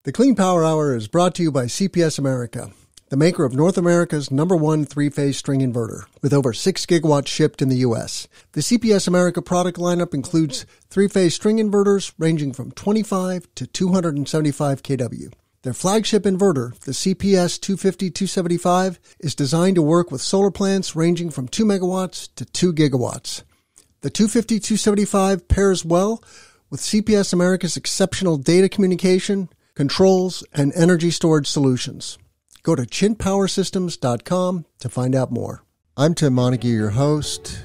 The Clean Power Hour is brought to you by CPS America, the maker of North America's #1 three-phase string inverter, with over 6 gigawatts shipped in the U.S. The CPS America product lineup includes three-phase string inverters ranging from 25 to 275 kW. Their flagship inverter, the CPS 250-275, is designed to work with solar plants ranging from 2 megawatts to 2 gigawatts. The 250-275 pairs well with CPS America's exceptional data communication, controls, and energy storage solutions. Go to chintpowersystems.com to find out more. I'm Tim Montague, your host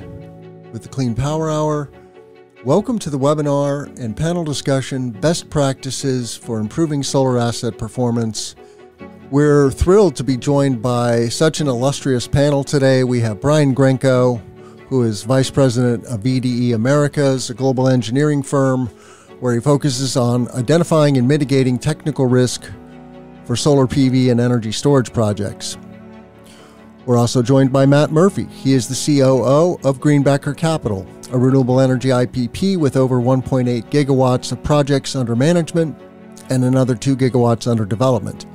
with the Clean Power Hour. Welcome to the webinar and panel discussion, Best Practices for Improving Solar Asset Performance. We're thrilled to be joined by such an illustrious panel today. We have Brian Grenko, who is Vice President of VDE Americas, a global engineering firm where he focuses on identifying and mitigating technical risk for solar PV and energy storage projects. We're also joined by Matt Murphy. He is the COO of Greenbacker Capital, a renewable energy IPP with over 1.8 gigawatts of projects under management and another 2 gigawatts under development.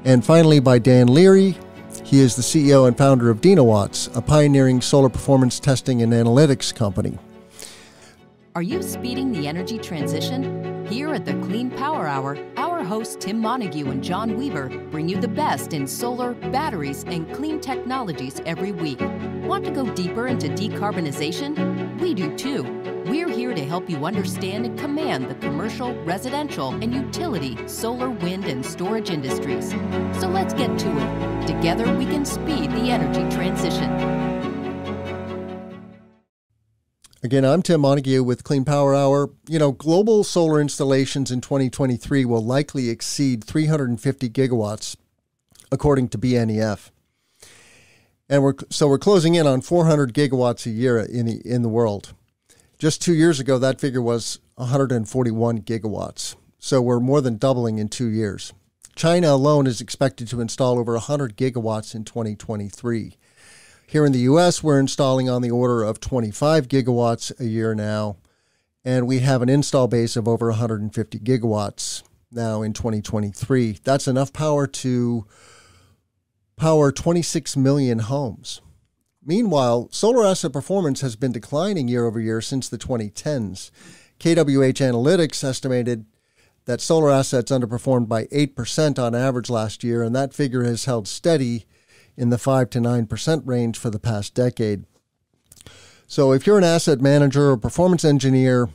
And finally, by Dan Leary. He is the CEO and founder of Denowatts, a pioneering solar performance testing and analytics company. Are you speeding the energy transition? Here at the Clean Power Hour, our hosts Tim Montague and John Weaver bring you the best in solar, batteries, and clean technologies every week. Want to go deeper into decarbonization? We do too. We're here to help you understand and command the commercial, residential, and utility solar, wind, and storage industries. So let's get to it. Together we can speed the energy transition. Again, I'm Tim Montague with Clean Power Hour. Global solar installations in 2023 will likely exceed 350 gigawatts, according to BNEF. And we're closing in on 400 gigawatts a year in the world. Just 2 years ago, that figure was 141 gigawatts. So we're more than doubling in 2 years. China alone is expected to install over 100 gigawatts in 2023. Here in the U.S., we're installing on the order of 25 gigawatts a year now, and we have an install base of over 150 gigawatts now in 2023. That's enough power to power 26 million homes. Meanwhile, solar asset performance has been declining year over year since the 2010s. KWH Analytics estimated that solar assets underperformed by 8% on average last year, and that figure has held steady in the 5 to 9% range for the past decade. So if you're an asset manager or performance engineer,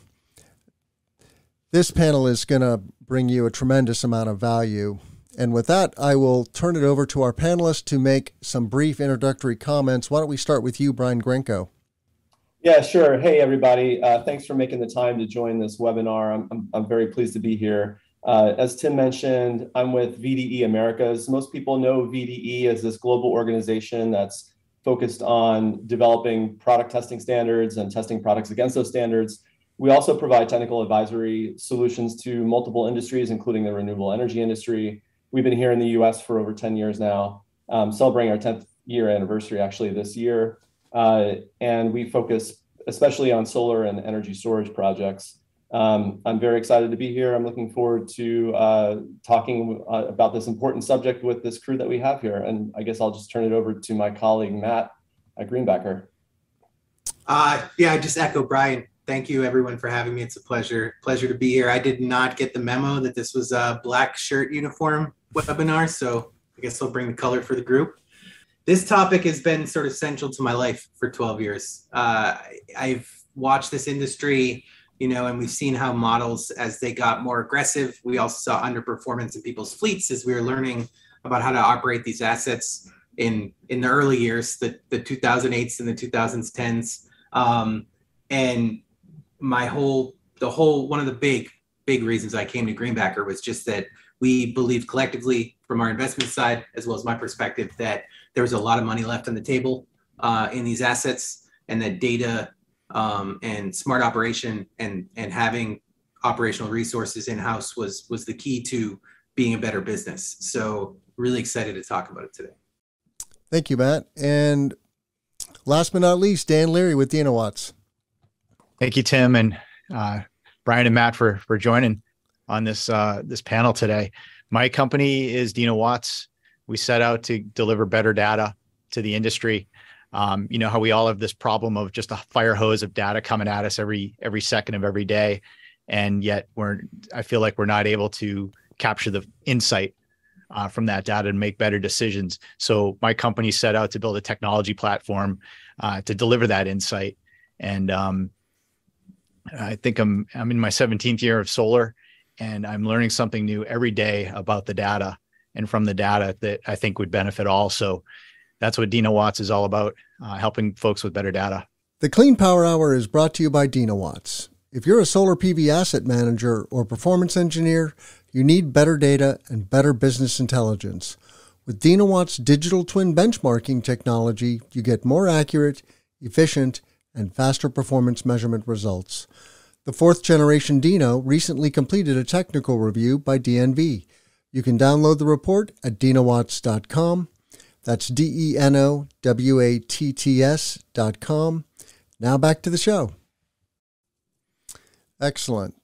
this panel is going to bring you a tremendous amount of value. And with that, I will turn it over to our panelists to make some brief introductory comments. Why don't we start with you, Brian Grenko? Yeah, sure. Hey, everybody. Thanks for making the time to join this webinar. I'm very pleased to be here. As Tim mentioned, I'm with VDE Americas. Most people know VDE as this global organization that's focused on developing product testing standards and testing products against those standards. We also provide technical advisory solutions to multiple industries, including the renewable energy industry. We've been here in the US for over 10 years now, celebrating our 10th year anniversary actually this year. And we focus especially on solar and energy storage projects. I'm very excited to be here. I'm looking forward to talking about this important subject with this crew that we have here. And I guess I'll just turn it over to my colleague, Matt at Greenbacker. I just echo Brian. Thank you, everyone, for having me. It's a pleasure to be here. I did not get the memo that this was a black shirt uniform webinar, so I guess I'll bring the color for the group. This topic has been sort of central to my life for 12 years. I've watched this industry, and we've seen how models, as they got more aggressive, we also saw underperformance in people's fleets as we were learning about how to operate these assets in the early years, the 2008s and the 2010s. And one of the big reasons I came to Greenbacker was just that we believed collectively from our investment side, as well as my perspective, that there was a lot of money left on the table in these assets, and that data and smart operation and having operational resources in-house was the key to being a better business. So really excited to talk about it today. Thank you, Matt. And last but not least, Dan Leary with Denowatts. Thank you, Tim, and Brian and Matt for joining. on this panel today. My company is Denowatts. We set out to deliver better data to the industry. You know how we all have this problem of just a fire hose of data coming at us every second of every day, and yet I feel like we're not able to capture the insight from that data and make better decisions. So my company set out to build a technology platform to deliver that insight. And I think I'm in my 17th year of solar, and I'm learning something new every day about the data and from the data that I think would benefit all. So that's what Denowatts is all about, helping folks with better data. The Clean Power Hour is brought to you by Denowatts. If you're a solar PV asset manager or performance engineer, you need better data and better business intelligence. With Denowatts digital twin benchmarking technology, you get more accurate, efficient, and faster performance measurement results. The fourth generation Deno recently completed a technical review by DNV. You can download the report at denowatts.com. That's DENOWATTS.com. Now back to the show. Excellent.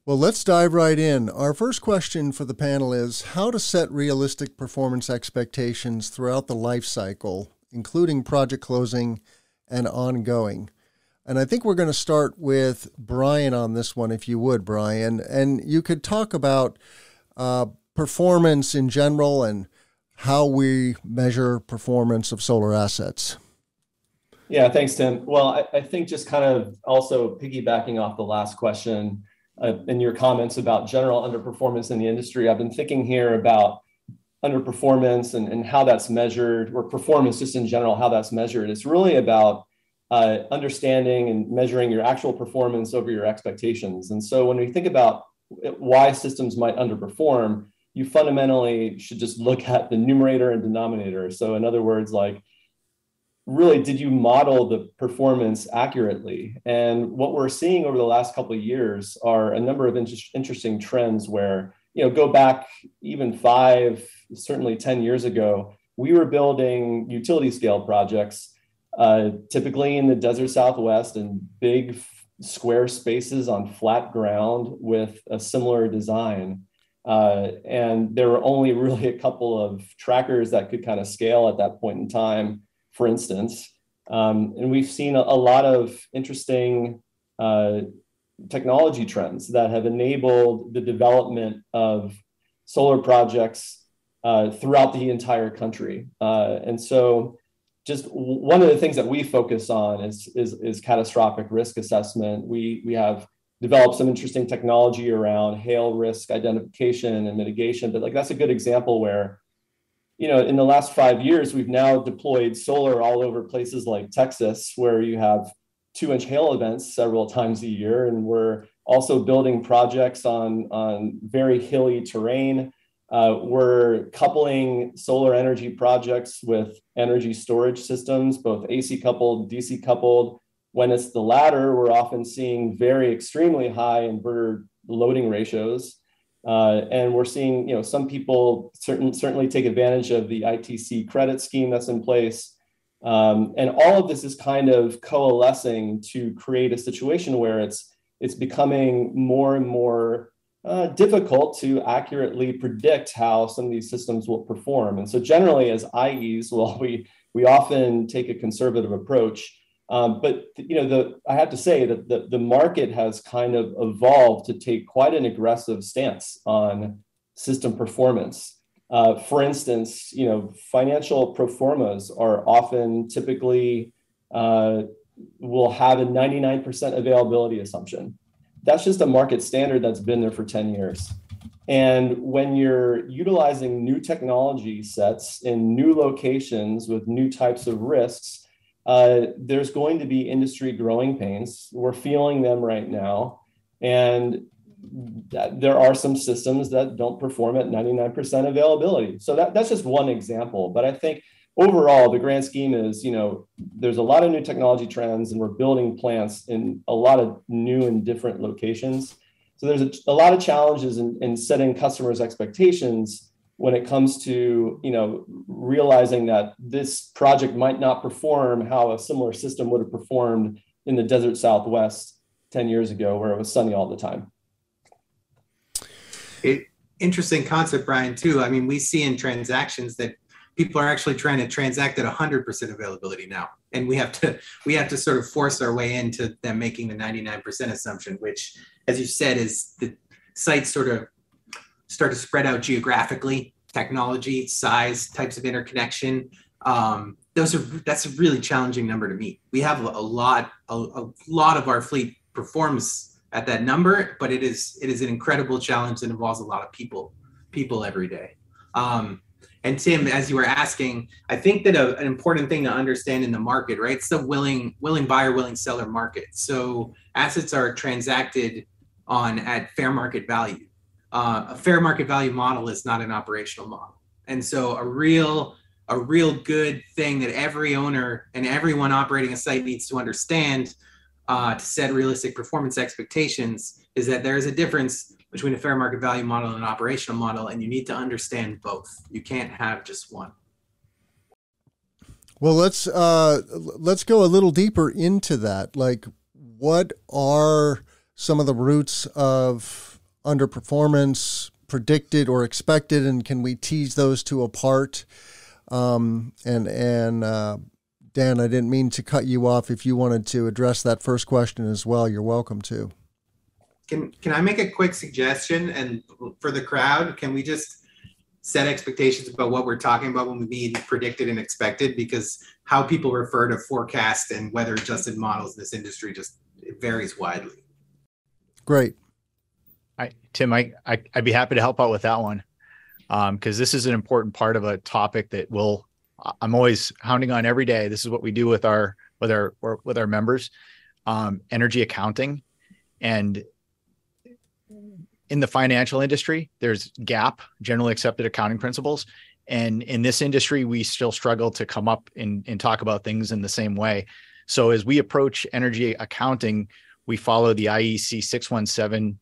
Well, let's dive right in. Our first question for the panel is how to set realistic performance expectations throughout the life cycle, including project closing and ongoing. And I think we're going to start with Brian on this one, if you would, Brian. And you could talk about performance in general and how we measure performance of solar assets. Yeah, thanks, Tim. Well, I think just kind of also piggybacking off the last question and your comments about general underperformance in the industry, I've been thinking here about underperformance and how that's measured, or performance just in general, how that's measured. It's really about understanding and measuring your actual performance over your expectations. And so when we think about why systems might underperform, you fundamentally should just look at the numerator and denominator. So in other words, like, really, did you model the performance accurately? And what we're seeing over the last couple of years are a number of interesting trends where, go back even 5, certainly 10 years ago, we were building utility scale projects, typically in the desert Southwest, and big square spaces on flat ground with a similar design. And there were only really a couple of trackers that could kind of scale at that point in time, for instance. And we've seen a lot of interesting technology trends that have enabled the development of solar projects throughout the entire country. And so just one of the things that we focus on is catastrophic risk assessment. We have developed some interesting technology around hail risk identification and mitigation, but like that's a good example where, in the last 5 years, we've now deployed solar all over places like Texas, where you have 2-inch hail events several times a year. And we're also building projects on very hilly terrain. We're coupling solar energy projects with energy storage systems, both AC coupled, DC coupled. When it's the latter, we're often seeing very extremely high inverter loading ratios. And we're seeing, some people certainly take advantage of the ITC credit scheme that's in place. And all of this is kind of coalescing to create a situation where it's becoming more and more difficult to accurately predict how some of these systems will perform. And so generally as IEs, we often take a conservative approach. But I have to say that the market has kind of evolved to take quite an aggressive stance on system performance. For instance, financial pro formas are often typically will have a 99% availability assumption. That's just a market standard that's been there for 10 years. And when you're utilizing new technology sets in new locations with new types of risks, there's going to be industry growing pains. We're feeling them right now. And there are some systems that don't perform at 99% availability. So that's just one example. But I think overall, the grand scheme is, there's a lot of new technology trends, and we're building plants in a lot of new and different locations. So there's a lot of challenges in setting customers' expectations when it comes to, realizing that this project might not perform how a similar system would have performed in the desert Southwest 10 years ago, where it was sunny all the time. Interesting concept, Brian, too. I mean, we see in transactions that people are actually trying to transact at 100% availability now. And we have to sort of force our way into them making the 99% assumption, which, as you said, is the sites sort of start to spread out geographically, technology, size, types of interconnection. That's a really challenging number to meet. We have a lot of our fleet performs at that number, but it is an incredible challenge that involves a lot of people every day. And Tim, as you were asking, I think that an important thing to understand in the market, right? It's the willing buyer, willing seller market. So assets are transacted at fair market value. A fair market value model is not an operational model. And so a real good thing that every owner and everyone operating a site needs to understand to set realistic performance expectations is that there is a difference between a fair market value model and an operational model, and you need to understand both. You can't have just one. Well, let's go a little deeper into that. Like, what are some of the roots of underperformance, predicted or expected, and can we tease those two apart? Dan, I didn't mean to cut you off. If you wanted to address that first question as well, you're welcome to. Can I make a quick suggestion? And for the crowd, can we just set expectations about what we're talking about when we mean predicted and expected? Because how people refer to forecast and weather adjusted models in this industry it varies widely. Great. Tim, I'd be happy to help out with that one. Because this is an important part of a topic that I'm always hounding on every day. This is what we do with our members, energy accounting. And in the financial industry, there's GAAP, generally accepted accounting principles. And in this industry, we still struggle to come up and talk about things in the same way. So as we approach energy accounting, we follow the IEC 617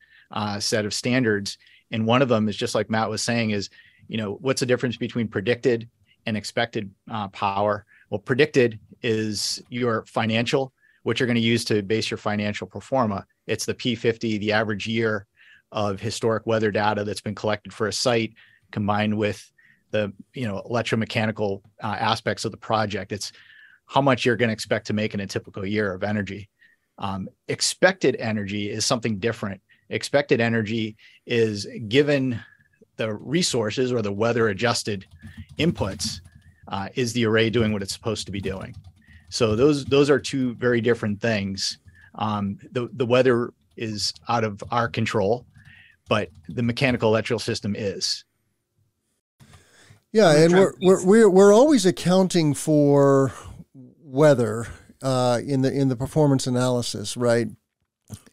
set of standards. And one of them is, just like Matt was saying, is, what's the difference between predicted and expected power? Well, predicted is your financial, what you're going to use to base your financial pro forma. It's the P50, the average year of historic weather data that's been collected for a site, combined with the electromechanical aspects of the project. It's how much you're going to expect to make in a typical year of energy. Expected energy is something different. Expected energy is given the resources or the weather adjusted inputs, is the array doing what it's supposed to be doing. So those are two very different things. The weather is out of our control, but the mechanical electrical system is. Yeah, and we're always accounting for weather in the performance analysis, right?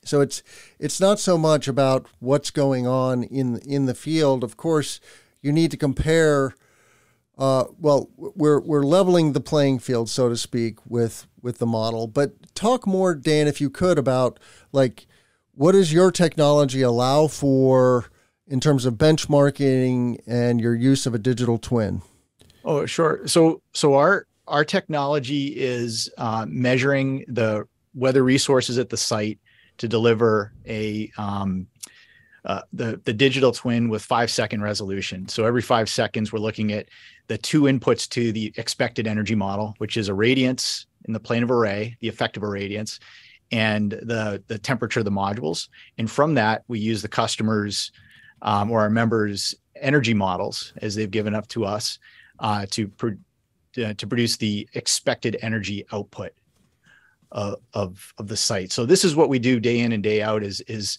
So it's not so much about what's going on in the field. Of course, you need to compare. We're leveling the playing field, so to speak, with the model. But talk more, Dan, if you could, about like what does your technology allow for in terms of benchmarking and your use of a digital twin? Oh, sure. So our technology is measuring the weather resources at the site to deliver the digital twin with 5-second resolution. So every 5 seconds, we're looking at the two inputs to the expected energy model, which is irradiance in the plane of array, the effective irradiance, and the temperature of the modules. And from that, we use the customers' or our members' energy models as they've given up to us to produce the expected energy output of the site. So this is what we do day in and day out is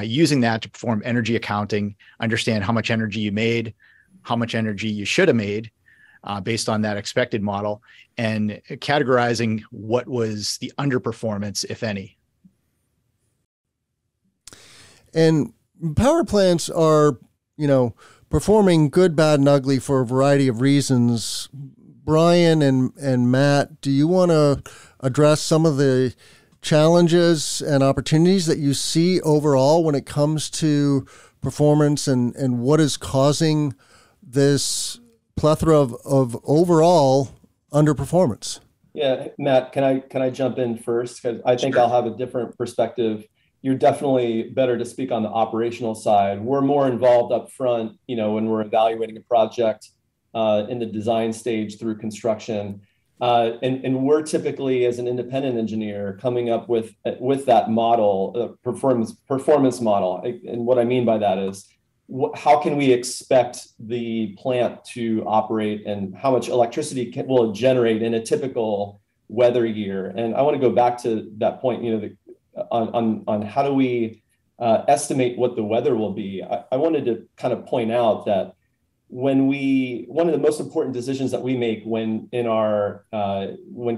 using that to perform energy accounting, understand how much energy you made, how much energy you should have made based on that expected model, and categorizing what was the underperformance, if any. And power plants are, performing good, bad, and ugly for a variety of reasons. Brian and Matt, do you want to address some of the challenges and opportunities that you see overall when it comes to performance and what is causing this plethora of overall underperformance? Yeah, Matt, can I jump in first? Because I think I'll have a different perspective you're definitely better to speak on the operational side. We're more involved up front, when we're evaluating a project in the design stage through construction. And we're typically, as an independent engineer, coming up with that model, performance model. And what I mean by that is, how can we expect the plant to operate, and how much electricity will it generate in a typical weather year? And I want to go back to that point, on how do we estimate what the weather will be. I wanted to kind of point out that one of the most important decisions that we make when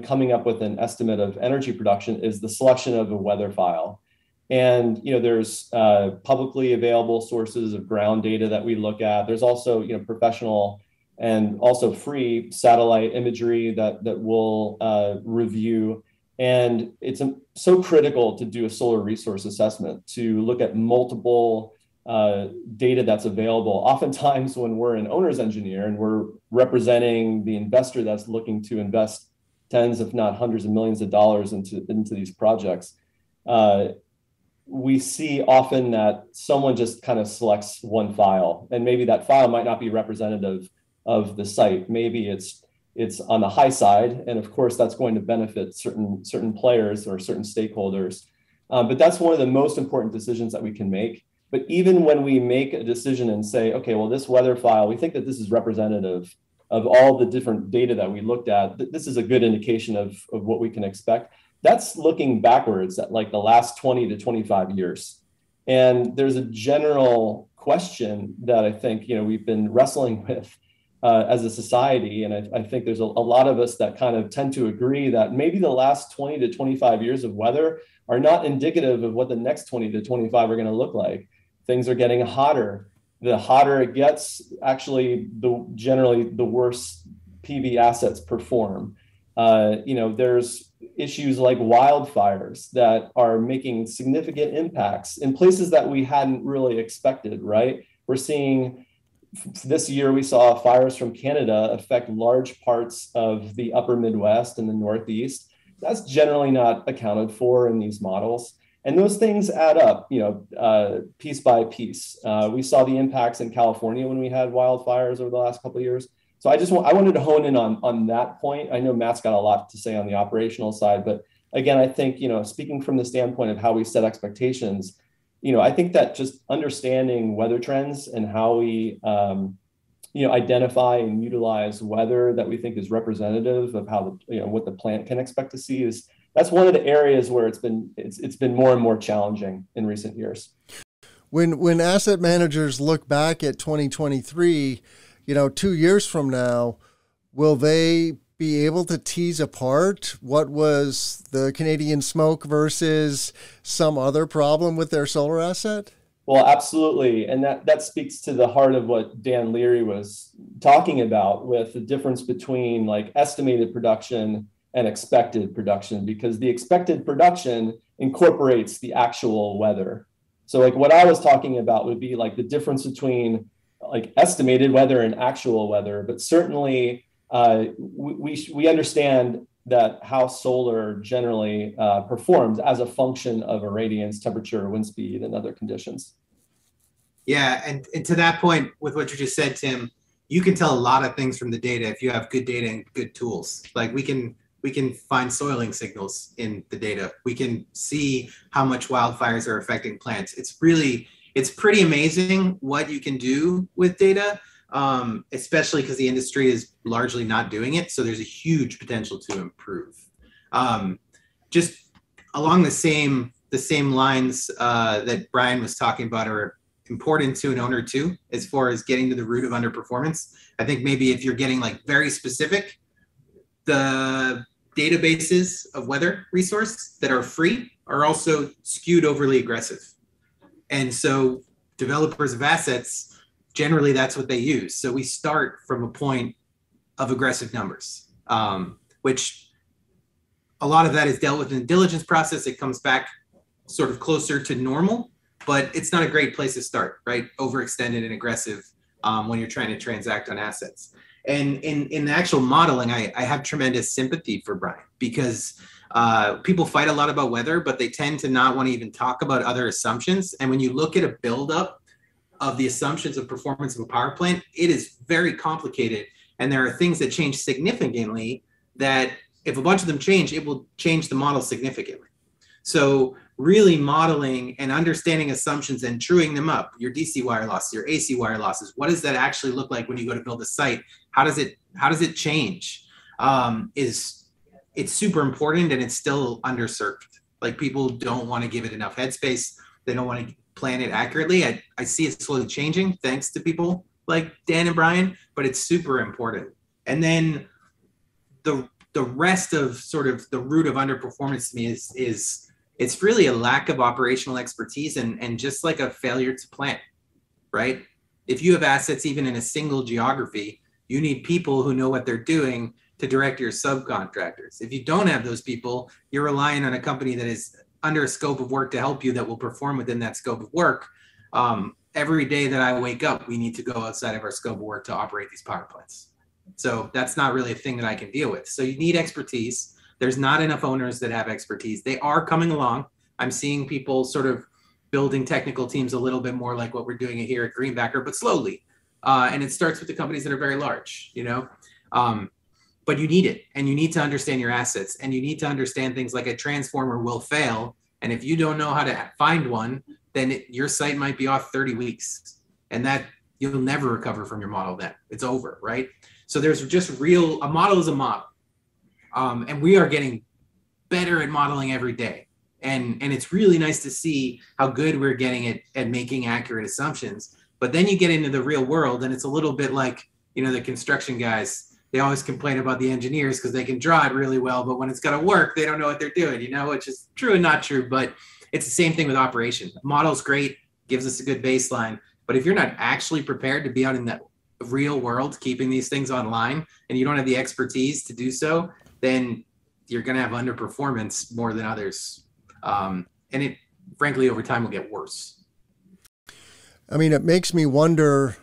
coming up with an estimate of energy production is the selection of a weather file. And there's publicly available sources of ground data that we look at. There's also professional and also free satellite imagery that we'll review. And it's so critical to do a solar resource assessment, to look at multiple data that's available. Oftentimes when we're an owner's engineer and we're representing the investor that's looking to invest tens, if not hundreds of millions of dollars into these projects, we see often that someone just kind of selects one file, and maybe that file might not be representative of the site. Maybe it's on the high side, and of course that's going to benefit certain players or certain stakeholders. But that's one of the most important decisions that we can make. But even when we make a decision and say, okay, well, this weather file, we think that this is representative of all the different data that we looked at, this is a good indication of what we can expect. That's looking backwards at like the last 20 to 25 years. And there's a general question that I think, we've been wrestling with as a society. And I think there's a lot of us that kind of tend to agree that maybe the last 20 to 25 years of weather are not indicative of what the next 20 to 25 are going to look like. Things are getting hotter. The hotter it gets, actually, generally the worse PV assets perform. There's issues like wildfires that are making significant impacts in places that we hadn't really expected, right? We're seeing this year, we saw fires from Canada affect large parts of the upper Midwest and the Northeast. That's generally not accounted for in these models. And those things add up, piece by piece. We saw the impacts in California when we had wildfires over the last couple of years. So I wanted to hone in on that point. I know Matt's got a lot to say on the operational side, but again, I think, speaking from the standpoint of how we set expectations, I think that just understanding weather trends and how we, identify and utilize weather that we think is representative of how what the plant can expect to see that's one of the areas where it's been more and more challenging in recent years. When asset managers look back at 2023, 2 years from now, will they be able to tease apart what was the Canadian smoke versus some other problem with their solar asset? Well, absolutely. And that speaks to the heart of what Dan Leary was talking about, with the difference between like estimated production and expected production, because the expected production incorporates the actual weather. So like what I was talking about would be like the difference between like estimated weather and actual weather. But certainly we understand that how solar generally performs as a function of irradiance, temperature, wind speed, and other conditions. Yeah, and to that point, with what you just said, Tim, you can tell a lot of things from the data if you have good data and good tools. Like we can find soiling signals in the data. We can see how much wildfires are affecting plants. It's pretty amazing what you can do with data, especially because the industry is largely not doing it. So there's a huge potential to improve. Just along the same lines that Brian was talking about are important to an owner too, as far as getting to the root of underperformance. I think maybe if you're getting like very specific, the databases of weather resource that are free are also skewed overly aggressive. And so developers of assets, generally that's what they use. So we start from a point of aggressive numbers, which a lot of that is dealt with in the diligence process. It comes back sort of closer to normal, but it's not a great place to start, right? Overextended and aggressive when you're trying to transact on assets. And in the actual modeling, I have tremendous sympathy for Brian, because people fight a lot about weather, but they tend to not want to even talk about other assumptions. And when you look at a buildup of the assumptions of performance of a power plant, it is very complicated. And there are things that change significantly that if a bunch of them change, it will change the model significantly. So really modeling and understanding assumptions and truing them up, your DC wire losses, your AC wire losses, what does that actually look like when you go to build a site? How does it change? It's super important, and it's still underserved. Like, people don't want to give it enough headspace. They don't want to plan it accurately. I see it slowly changing thanks to people like Dan and Brian, but it's super important. And then the rest of sort of the root of underperformance to me is it's really a lack of operational expertise and just like a failure to plan, right? If you have assets even in a single geography, you need people who know what they're doing to direct your subcontractors. If you don't have those people, you're relying on a company that is under a scope of work to help you, that will perform within that scope of work. Every day that I wake up, we need to go outside of our scope of work to operate these power plants. So that's not really a thing that I can deal with. So you need expertise. There's not enough owners that have expertise. They are coming along. I'm seeing people sort of building technical teams a little bit more like what we're doing here at Greenbacker, but slowly. And it starts with the companies that are very large, you know. But you need it, and you need to understand your assets, and you need to understand things like a transformer will fail. And if you don't know how to find one, then your site might be off 30 weeks, and that you'll never recover from your model then. It's over, right? So there's just a model is a model. And we are getting better at modeling every day. And it's really nice to see how good we're getting at making accurate assumptions. But then you get into the real world, and it's a little bit like, you know, the construction guys. They always complain about the engineers because they can draw it really well, but when it's got to work, they don't know what they're doing, you know, which is true and not true. But it's the same thing with operation. The model's great, gives us a good baseline. But if you're not actually prepared to be out in the real world, keeping these things online, and you don't have the expertise to do so, then you're going to have underperformance more than others. And it, frankly, over time will get worse. I mean, it makes me wonder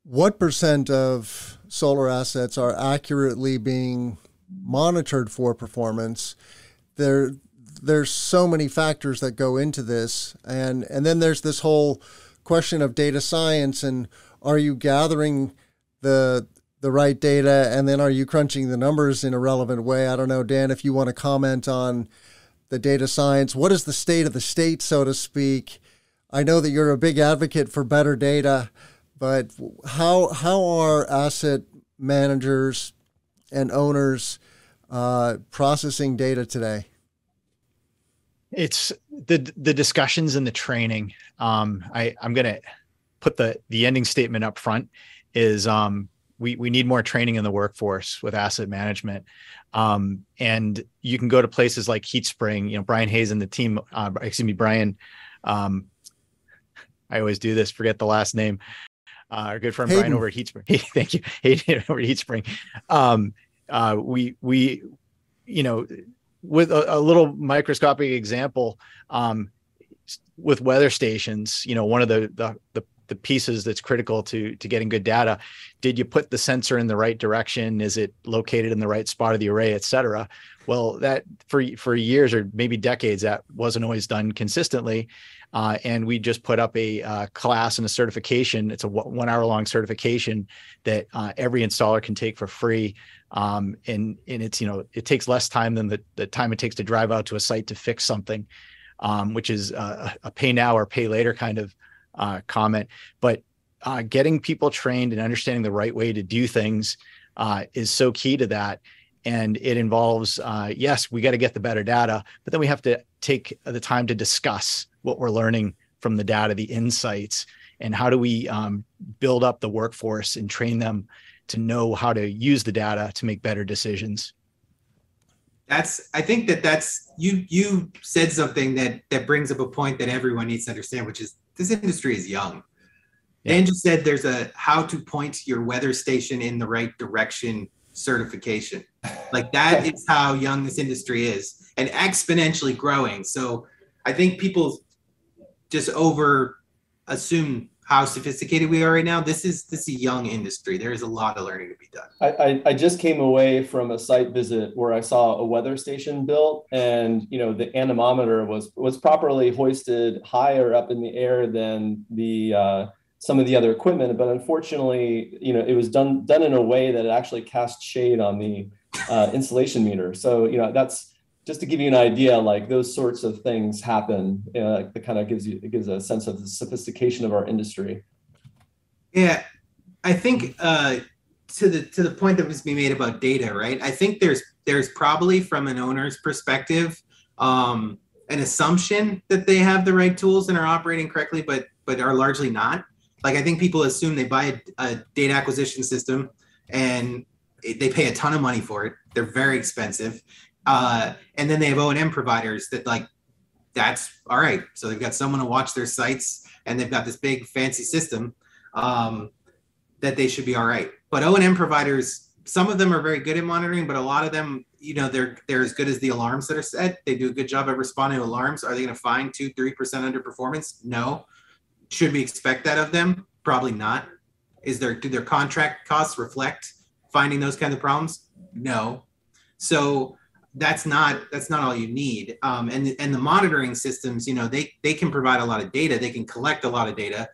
what % of solar assets are accurately being monitored for performance. There's so many factors that go into this. And then there's this whole question of data science, and are you gathering the right data, and then are you crunching the numbers in a relevant way? I don't know, Dan, if you want to comment on the data science. What is the state of the state, so to speak? I know that you're a big advocate for better data, but how are asset managers and owners processing data today? It's the discussions and the training. I'm going to put the ending statement up front is we need more training in the workforce with asset management. And you can go to places like HeatSpring, you know, Brian Hayes and the team, Brian, I always do this, forget the last name. Our good friend Hayden. Brian over at HeatSpring. Thank you. Hayden over at HeatSpring. We, you know, with a little microscopic example, with weather stations, you know, one of the pieces that's critical to getting good data, did you put the sensor in the right direction? Is it located in the right spot of the array, et cetera? Well, that for years or maybe decades, that wasn't always done consistently. And we just put up a class and a certification. It's a 1 hour long certification that every installer can take for free. And it's, you know, it takes less time than the time it takes to drive out to a site to fix something, which is a pay now or pay later kind of comment. But getting people trained and understanding the right way to do things is so key to that. And it involves, yes, we got to get the better data, but then we have to take the time to discuss what we're learning from the data, the insights, and how do we build up the workforce and train them to know how to use the data to make better decisions. I think that's you said something that brings up a point that everyone needs to understand, which is this industry is young. Yeah. Dan just said there's a how to point your weather station in the right direction certification. Like, that is how young this industry is, and exponentially growing. So I think people just over assume how sophisticated we are right now, this is a young industry. There is a lot of learning to be done. I just came away from a site visit where I saw a weather station built, and the anemometer was properly hoisted higher up in the air than the some of the other equipment, but unfortunately, it was done in a way that it actually cast shade on the insulation meter. So that's just to give you an idea, like those sorts of things happen. That kind of gives a sense of the sophistication of our industry. Yeah, I think to the point that was being made about data, right? I think there's probably, from an owner's perspective, an assumption that they have the right tools and are operating correctly, but are largely not. Like, I think people assume they buy a data acquisition system and they pay a ton of money for it. They're very expensive. And then they have O&M providers that, like, that's all right. So they've got someone to watch their sites and they've got this big fancy system that they should be all right. But O&M providers, some of them are very good at monitoring, but a lot of them, they're as good as the alarms that are set. They do a good job at responding to alarms. Are they going to find 2-3% underperformance? No. Should we expect that of them? Probably not. Do their contract costs reflect finding those kind of problems? No. So that's not all you need. And the monitoring systems, they can provide a lot of data. They can collect a lot of data.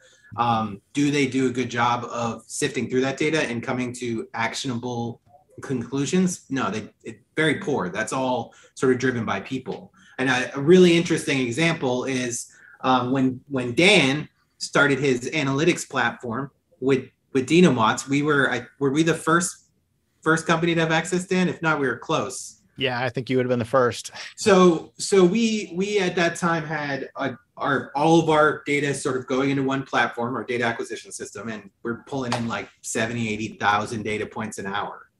Do they do a good job of sifting through that data and coming to actionable conclusions? No, it's very poor. That's all sort of driven by people. And a really interesting example is when Dan started his analytics platform with Denowatts, were we the first company to have access, Dan? If not, we were close. Yeah, I think you would have been the first. So we at that time had all of our data sort of going into one platform, our data acquisition system, and we're pulling in like 70, 80,000 data points an hour.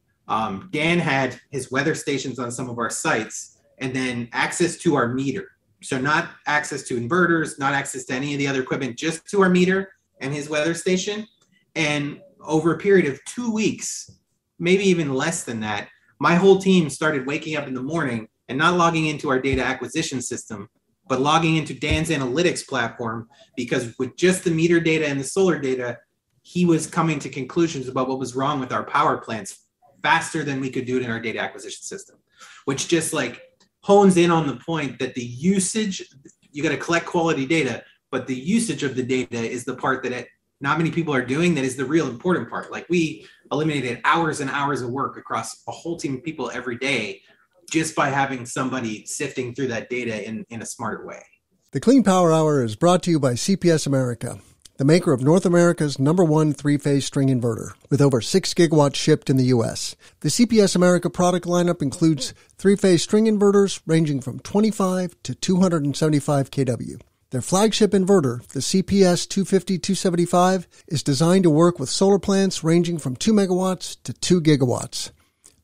Dan had his weather stations on some of our sites, and then access to our meter. So not access to inverters, not access to any of the other equipment, just to our meter and his weather station. And over a period of 2 weeks, maybe even less than that, my whole team started waking up in the morning and not logging into our data acquisition system, but logging into Dan's analytics platform, because with just the meter data and the solar data, he was coming to conclusions about what was wrong with our power plants faster than we could do it in our data acquisition system, which just like hones in on the point that the usage, you got to collect quality data, but the usage of the data is the part that not many people are doing. That is the real important part. Like, we eliminated hours and hours of work across a whole team of people every day just by having somebody sifting through that data in a smart way. The Clean Power Hour is brought to you by CPS America, the maker of North America's #1 three-phase string inverter, with over 6 gigawatts shipped in the U.S. The CPS America product lineup includes three-phase string inverters ranging from 25 to 275 kW. Their flagship inverter, the CPS 250-275, is designed to work with solar plants ranging from 2 megawatts to 2 gigawatts.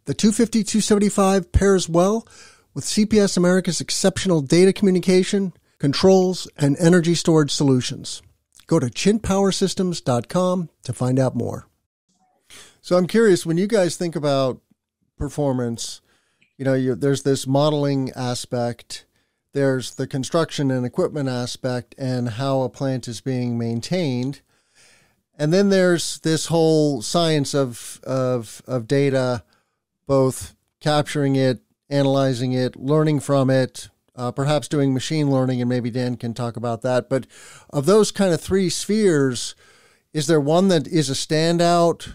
The 250-275 pairs well with CPS America's exceptional data communication, controls, and energy storage solutions. Go to chintpowersystems.com to find out more. So I'm curious, when you guys think about performance, there's this modeling aspect, there's the construction and equipment aspect and how a plant is being maintained. And then there's this whole science of data, both capturing it, analyzing it, learning from it, perhaps doing machine learning, and maybe Dan can talk about that. But of those kind of three spheres, is there one that is a standout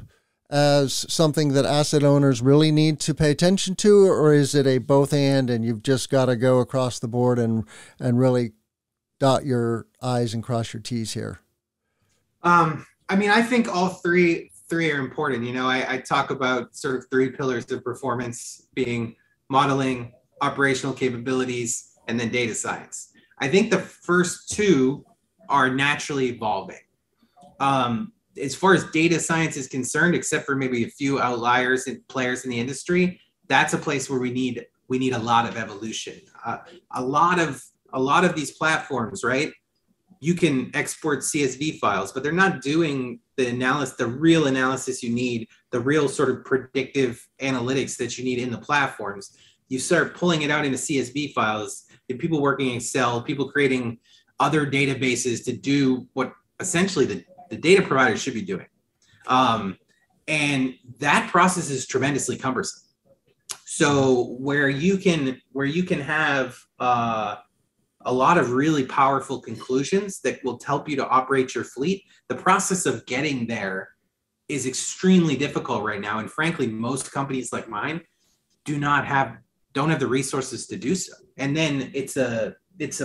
as something that asset owners really need to pay attention to, or is it a both and you've just got to go across the board and really dot your I's and cross your T's here? I think all three are important. I talk about sort of three pillars of performance being modeling, operational capabilities, and then data science. I think the first two are naturally evolving. As far as data science is concerned, except for maybe a few outliers and players in the industry, that's a place where we need a lot of evolution. A lot of these platforms, right? You can export CSV files, but they're not doing the real analysis you need, the real sort of predictive analytics that you need in the platforms. You start pulling it out into CSV files, people working in Excel, people creating other databases to do what essentially the data provider should be doing. And that process is tremendously cumbersome. So where you can have a lot of really powerful conclusions that will help you to operate your fleet, the process of getting there is extremely difficult right now. And frankly, most companies like mine don't have the resources to do so. And then it's a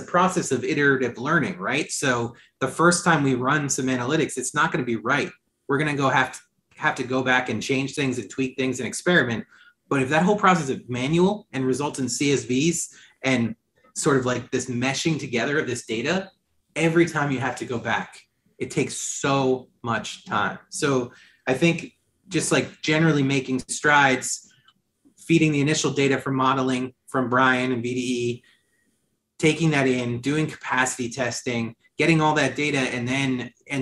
process of iterative learning, right? So the first time we run some analytics, it's not going to be right. We're going to have to go back and change things and tweak things and experiment. But if that whole process is manual and results in CSVs and sort of like this meshing together of this data, every time you have to go back, it takes so much time. So I think just like generally making strides, feeding the initial data from modeling from Brian and VDE, taking that in, doing capacity testing, getting all that data, and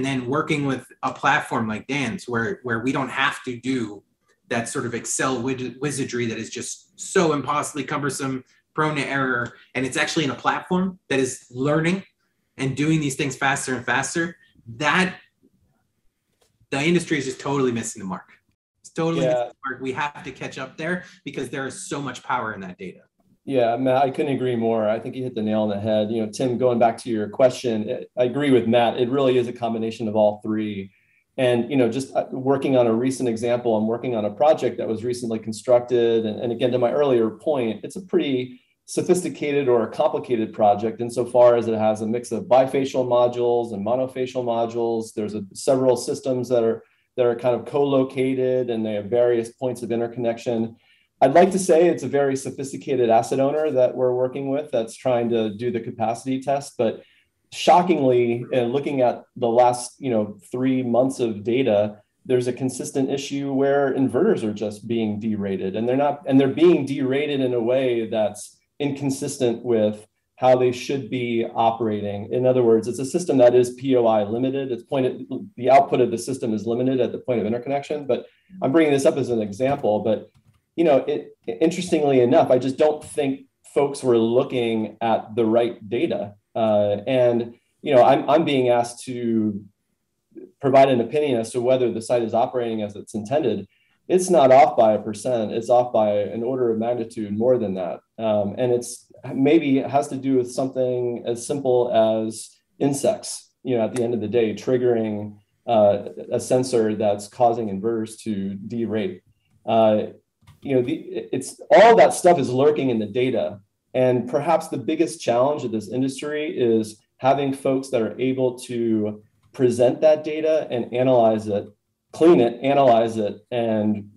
then working with a platform like Dan's where we don't have to do that sort of Excel wizardry that is just so impossibly cumbersome, prone to error. And it's actually in a platform that is learning and doing these things faster and faster. That the industry is just totally missing the mark. It's totally missing the mark. We have to catch up there because there is so much power in that data. Yeah, Matt, I couldn't agree more. I think you hit the nail on the head. You know, Tim, going back to your question, I agree with Matt. It really is a combination of all three. And, you know, just working on a recent example, I'm working on a project that was recently constructed. And again, to my earlier point, it's a pretty sophisticated or a complicated project insofar as it has a mix of bifacial modules and monofacial modules. There's several systems that are kind of co-located, and they have various points of interconnection. I'd like to say it's a very sophisticated asset owner that we're working with that's trying to do the capacity test, but shockingly, looking at the last 3 months of data, there's a consistent issue where inverters are just being derated, and they're being derated in a way that's inconsistent with how they should be operating. In other words, it's a system that is POI limited. The output of the system is limited at the point of interconnection. But I'm bringing this up as an example. But interestingly enough, I just don't think folks were looking at the right data. I'm being asked to provide an opinion as to whether the site is operating as it's intended. It's not off by 1%. It's off by an order of magnitude more than that. And it has to do with something as simple as insects, at the end of the day, triggering a sensor that's causing inverters to derate. It's all that stuff is lurking in the data. And perhaps the biggest challenge of this industry is having folks that are able to present that data and analyze it, clean it, analyze it, and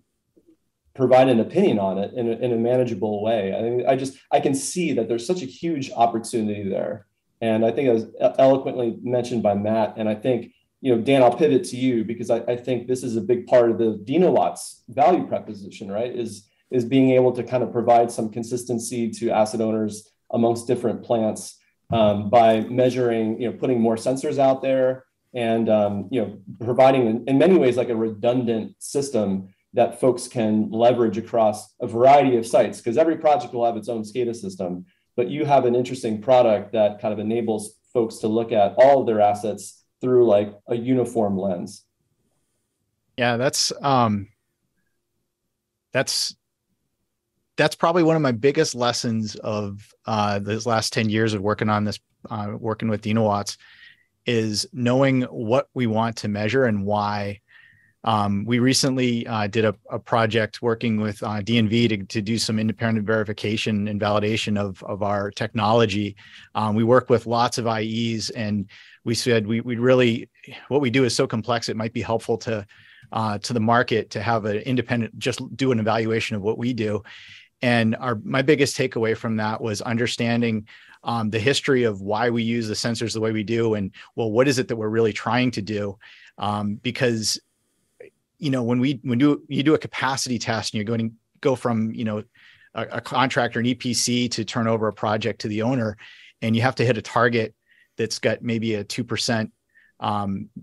provide an opinion on it in a manageable way. I mean, I can see that there's such a huge opportunity there. And I think it was eloquently mentioned by Matt. And I think, Dan, I'll pivot to you because I think this is a big part of the Denowatts value proposition, right? Is being able to kind of provide some consistency to asset owners amongst different plants by measuring, putting more sensors out there and, providing in many ways like a redundant system that folks can leverage across a variety of sites, because every project will have its own SCADA system, but you have an interesting product that kind of enables folks to look at all of their assets through like a uniform lens. Yeah, that's probably one of my biggest lessons of these last 10 years of working on this, working with Denowatts, is knowing what we want to measure and why. We recently did a project working with DNV to do some independent verification and validation of our technology. We work with lots of IEs, and we said we really, what we do is so complex, it might be helpful to the market to have an independent, just do an evaluation of what we do. And my biggest takeaway from that was understanding the history of why we use the sensors the way we do, and what is it that we're really trying to do? Because when you do a capacity test and you're going to go from a contractor, an EPC, to turn over a project to the owner, and you have to hit a target that's got maybe a 2%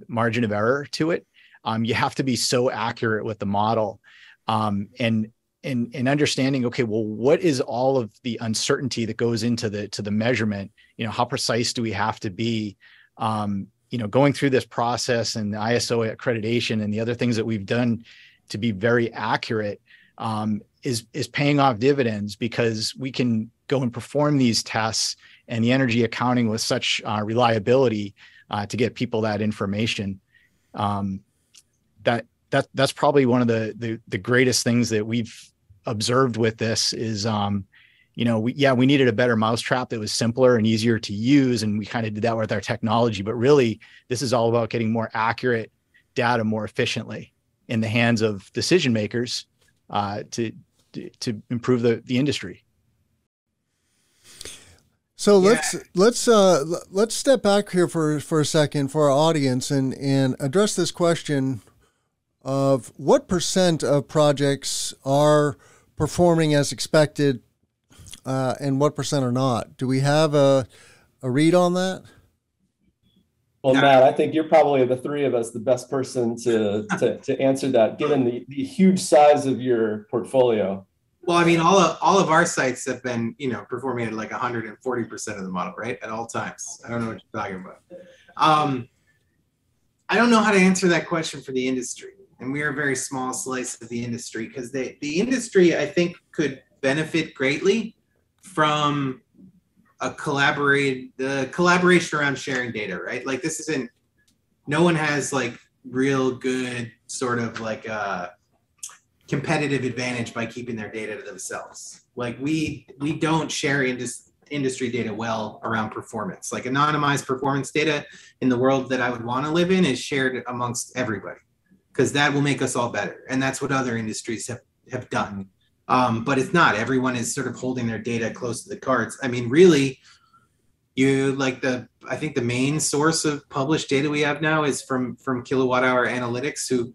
margin of error to it, you have to be so accurate with the model, and understanding, okay, what is all of the uncertainty that goes into the measurement? How precise do we have to be? going through this process and the ISO accreditation and the other things that we've done to be very accurate is paying off dividends, because we can go and perform these tests and the energy accounting with such reliability to get people that information. That's probably one of the greatest things that we've observed with this is, we needed a better mousetrap that was simpler and easier to use. And we kind of did that with our technology, but really this is all about getting more accurate data more efficiently in the hands of decision makers to improve the industry. So let's step back here for a second for our audience and address this question of what % of projects are performing as expected and what % are not. Do we have a read on that? Well, Matt, I think you're probably, the three of us, the best person to answer that, given the huge size of your portfolio. Well, I mean, all of our sites have been, performing at like 140% of the model, right? At all times. I don't know what you're talking about. I don't know how to answer that question for the industry. And we are a very small slice of the industry, because the industry, I think, could benefit greatly from the collaboration around sharing data, right? Like no one has like real good sort of like competitive advantage by keeping their data to themselves. Like we don't share industry data well around performance. Like anonymized performance data in the world that I would want to live in is shared amongst everybody, because that will make us all better. And that's what other industries have done. But it's not. Everyone is sort of holding their data close to the cards. I mean, really, I think the main source of published data we have now is from Kilowatt Hour Analytics, who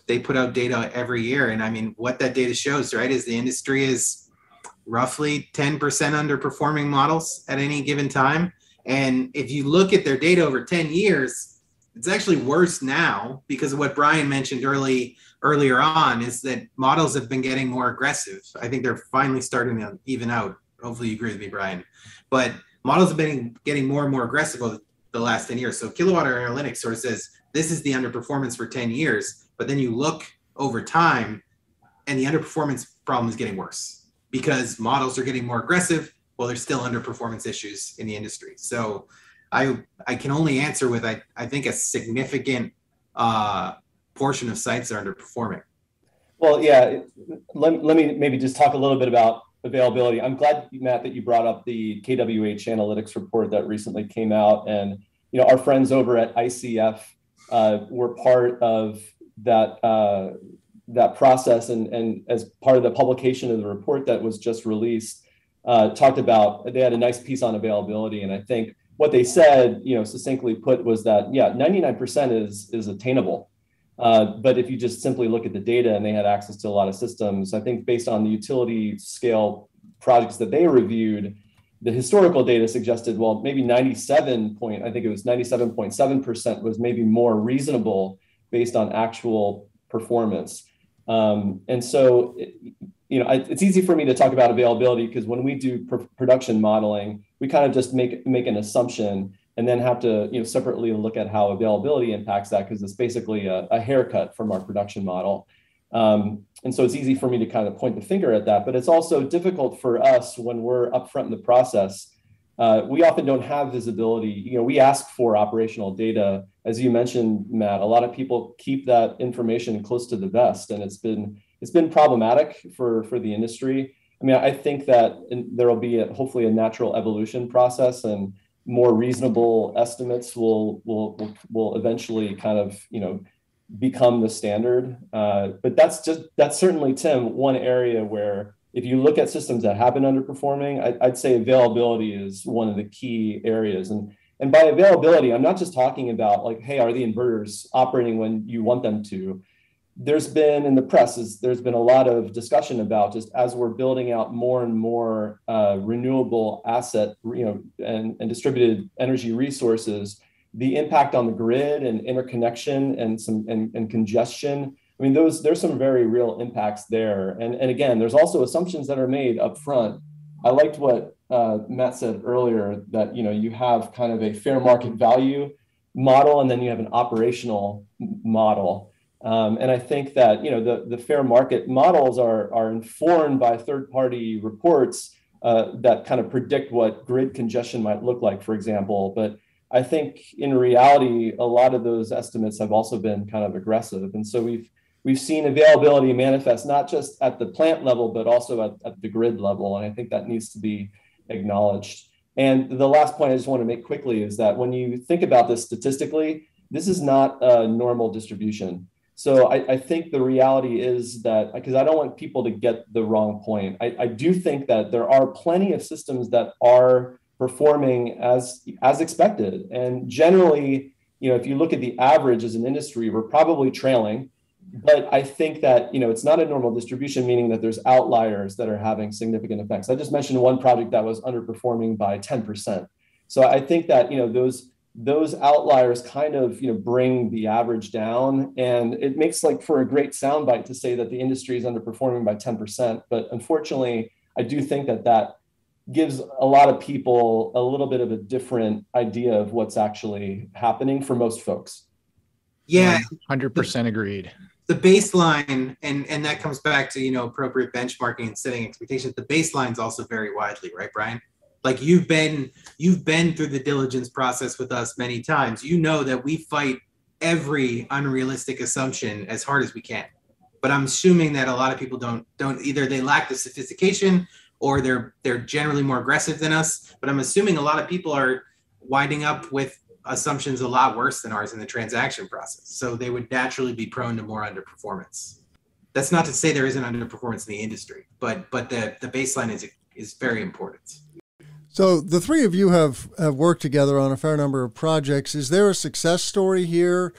they put out data every year. And I mean, what that data shows, right, is the industry is roughly 10% underperforming models at any given time. And if you look at their data over 10 years, it's actually worse now, because of what Brian mentioned earlier on, is that models have been getting more aggressive. I think they're finally starting to even out. Hopefully you agree with me, Brian. But models have been getting more and more aggressive over the last 10 years. So Kilowatt Hour Analytics sort of says, this is the underperformance for 10 years. But then you look over time and the underperformance problem is getting worse, because models are getting more aggressive. Well, there's still underperformance issues in the industry. So I can only answer with, I think, a significant portion of sites are underperforming. Well, yeah, let me maybe just talk a little bit about availability. I'm glad, Matt, that you brought up the KWH analytics report that recently came out. And, our friends over at ICF were part of that process. And as part of the publication of the report that was just released, talked about, they had a nice piece on availability. And I think what they said, succinctly put, was that, 99% is attainable. But if you just simply look at the data, and they had access to a lot of systems, I think based on the utility scale projects that they reviewed, the historical data suggested, well, maybe 97.7% was maybe more reasonable based on actual performance. And so, it's easy for me to talk about availability, because when we do production modeling, we kind of just make an assumption and then have to separately look at how availability impacts that, because it's basically a haircut from our production model. And so it's easy for me to kind of point the finger at that, but it's also difficult for us when we're upfront in the process. We often don't have visibility. We ask for operational data. As you mentioned, Matt, a lot of people keep that information close to the vest, and it's been problematic for the industry. I mean, I think that there will be hopefully a natural evolution process, and more reasonable estimates will eventually kind of, become the standard. But that's certainly, Tim, one area where, if you look at systems that have been underperforming, I'd say availability is one of the key areas. And by availability, I'm not just talking about like, hey, are the inverters operating when you want them to? There's been, in the press, there's been a lot of discussion about, just as we're building out more and more renewable asset, and distributed energy resources, the impact on the grid and interconnection and congestion. I mean, there's some very real impacts there. And again, there's also assumptions that are made up front. I liked what Matt said earlier, that you have kind of a fair market value model, and then you have an operational model. And I think that, the fair market models are informed by third-party reports that kind of predict what grid congestion might look like, for example. But I think in reality, a lot of those estimates have also been kind of aggressive. And so we've seen availability manifest not just at the plant level, but also at the grid level. And I think that needs to be acknowledged. And the last point I just want to make quickly is that when you think about this statistically, this is not a normal distribution. So I think the reality is that, because I don't want people to get the wrong point, I do think that there are plenty of systems that are performing as expected. And generally, if you look at the average as an industry, we're probably trailing. But I think that, it's not a normal distribution, meaning that there's outliers that are having significant effects. I just mentioned one project that was underperforming by 10%. So I think that, those outliers kind of, bring the average down, and it makes for a great soundbite to say that the industry is underperforming by 10%. But unfortunately, I do think that gives a lot of people a little bit of a different idea of what's actually happening for most folks. Yeah, 100% agreed. The baseline, and that comes back to, appropriate benchmarking and setting expectations. The baseline is also very widely, right, Brian? Like you've been through the diligence process with us many times. You know that we fight every unrealistic assumption as hard as we can. But I'm assuming that a lot of people don't either they lack the sophistication or they're generally more aggressive than us. But I'm assuming a lot of people are winding up with assumptions a lot worse than ours in the transaction process. So they would naturally be prone to more underperformance. That's not to say there isn't underperformance in the industry, but the baseline is very important. So the three of you have worked together on a fair number of projects. Is there a success story here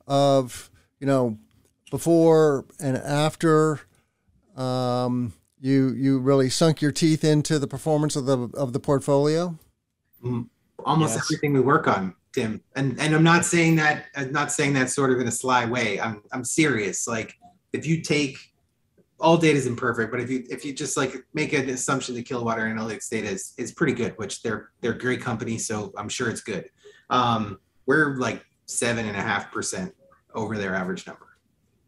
of, before and after you really sunk your teeth into the performance of the portfolio? Almost yes. Everything we work on, Tim. And I'm not saying that sort of in a sly way. I'm serious. Like if you take all data is imperfect, but if you just make an assumption that Kilowatt Analytics data is pretty good, which they're a great company, so I'm sure it's good. We're 7.5% over their average number.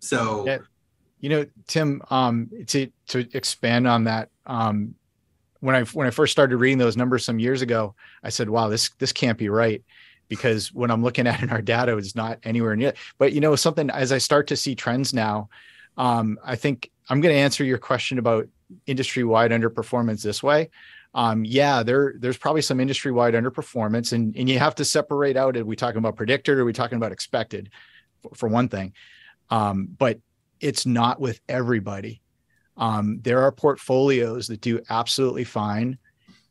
So, yeah. Tim, to expand on that, when I first started reading those numbers some years ago, I said, "Wow, this can't be right," because when I'm looking at in our data, it's not anywhere near. But something as I start to see trends now, I think I'm going to answer your question about industry-wide underperformance this way. There's probably some industry-wide underperformance, and you have to separate out, are we talking about predicted or are we talking about expected, for one thing? But it's not with everybody. There are portfolios that do absolutely fine,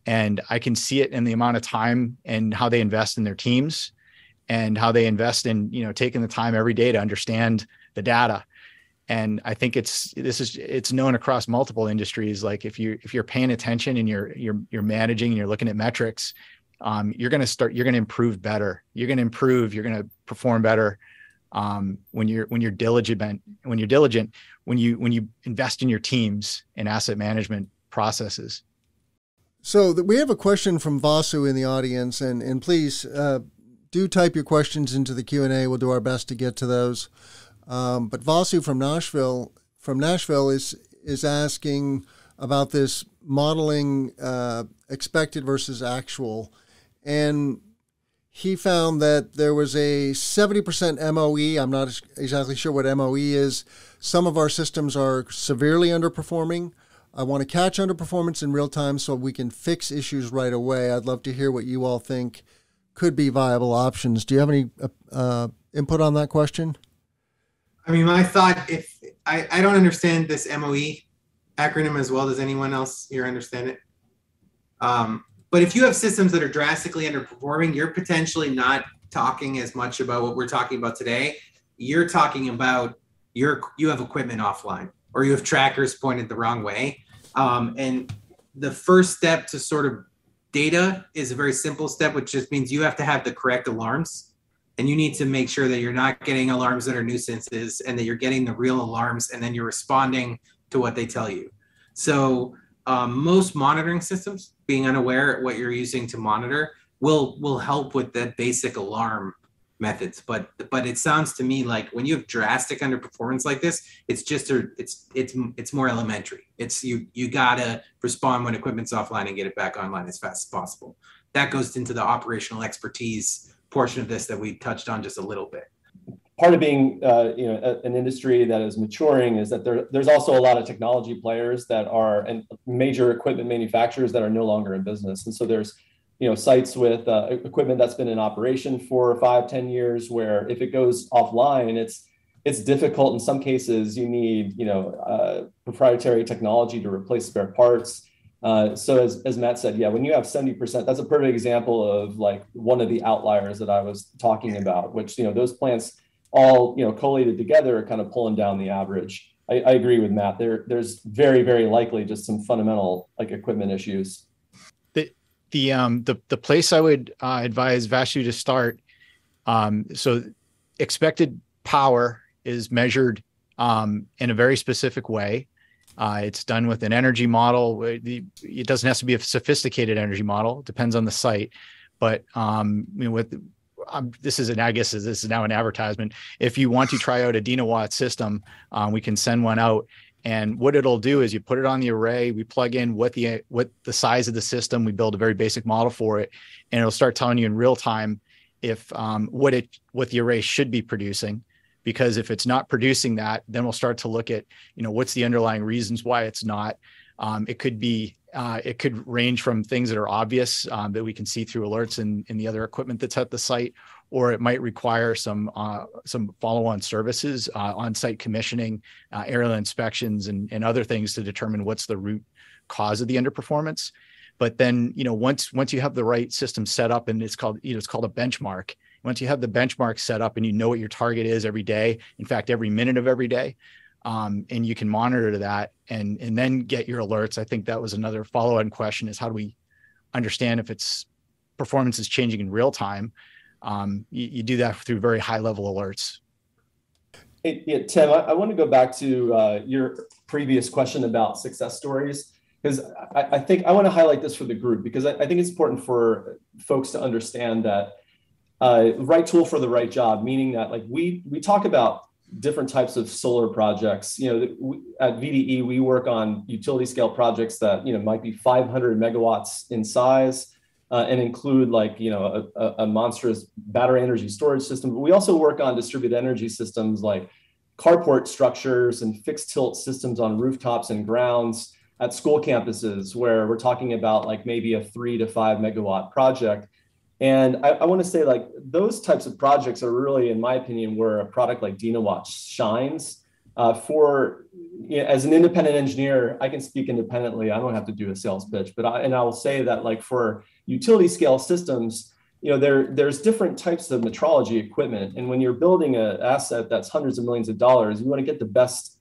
and I can see it in the amount of time and how they invest in their teams and how they invest in, taking the time every day to understand the data. And I think it's known across multiple industries. Like if you're paying attention and you're managing and you're looking at metrics, you're going to improve better. You're going to perform better when you're diligent, when you invest in your teams and asset management processes. So we have a question from Vasu in the audience, and please do type your questions into the Q&A. We'll do our best to get to those. But Vasu from Nashville is asking about this modeling expected versus actual. And he found that there was a 70% MOE. I'm not exactly sure what MOE is. Some of our systems are severely underperforming. I want to catch underperformance in real time so we can fix issues right away. I'd love to hear what you all think could be viable options. Do you have any input on that question? I mean, my thought, if I don't understand this MOE acronym as well. Does anyone else here understand it? But if you have systems that are drastically underperforming, you're potentially not talking as much about what we're talking about today. You're talking about you have equipment offline, or you have trackers pointed the wrong way. And the first step to sort of data is a very simple step, which just means you have to have the correct alarms. And you need to make sure that you're not getting alarms that are nuisances, and that you're getting the real alarms, and then you're responding to what they tell you. So most monitoring systems, being unaware of what you're using to monitor, will help with that basic alarm methods. But it sounds to me like when you have drastic underperformance like this, it's more elementary. It's you gotta respond when equipment's offline and get it back online as fast as possible. That goes into the operational expertise portion of this that we touched on just a little bit. Part of being an industry that is maturing is that there's also a lot of technology players that are, and major equipment manufacturers that are no longer in business. And so there's sites with equipment that's been in operation for 5-10 years, where if it goes offline, it's difficult. In some cases, you need proprietary technology to replace spare parts. So as Matt said, when you have 70%, that's a perfect example of like one of the outliers that I was talking about, which those plants all collated together are kind of pulling down the average. I agree with Matt. There's very, very likely just some fundamental like equipment issues. The place I would advise Vasu to start. So expected power is measured in a very specific way. It's done with an energy model. It doesn't have to be a sophisticated energy model. It depends on the site. But this is now an advertisement. If you want to try out a Denowatts system, we can send one out. And what it'll do is you put it on the array, we plug in what the size of the system, we build a very basic model for it, and it'll start telling you in real time if what the array should be producing. Because if it's not producing that, then we'll start to look at what's the underlying reasons why it's not. It could range from things that are obvious that we can see through alerts in the other equipment that's at the site, or it might require some follow-on services, on-site commissioning, aerial inspections, and other things to determine what's the root cause of the underperformance. But then, once you have the right system set up, and it's called a benchmark. Once you have the benchmark set up and you know what your target is every day, in fact, every minute of every day, and you can monitor that and then get your alerts. I think that was another follow-on question, is how do we understand if its performance is changing in real time? You do that through very high-level alerts. Hey, Tim, I want to go back to your previous question about success stories, because I think I want to highlight this for the group, because I think it's important for folks to understand that right tool for the right job, meaning that like we talk about different types of solar projects. At VDE, we work on utility scale projects that might be 500 megawatts in size and include like a monstrous battery energy storage system. But we also work on distributed energy systems like carport structures and fixed tilt systems on rooftops and grounds at school campuses, where we're talking about like maybe a 3 to 5 megawatt project. And I want to say like those types of projects are really, in my opinion, where a product like Denowatts shines. As an independent engineer, I can speak independently. I don't have to do a sales pitch, but I will say that like for utility scale systems, there's different types of metrology equipment. And when you're building an asset that's hundreds of millions of dollars, you want to get the best,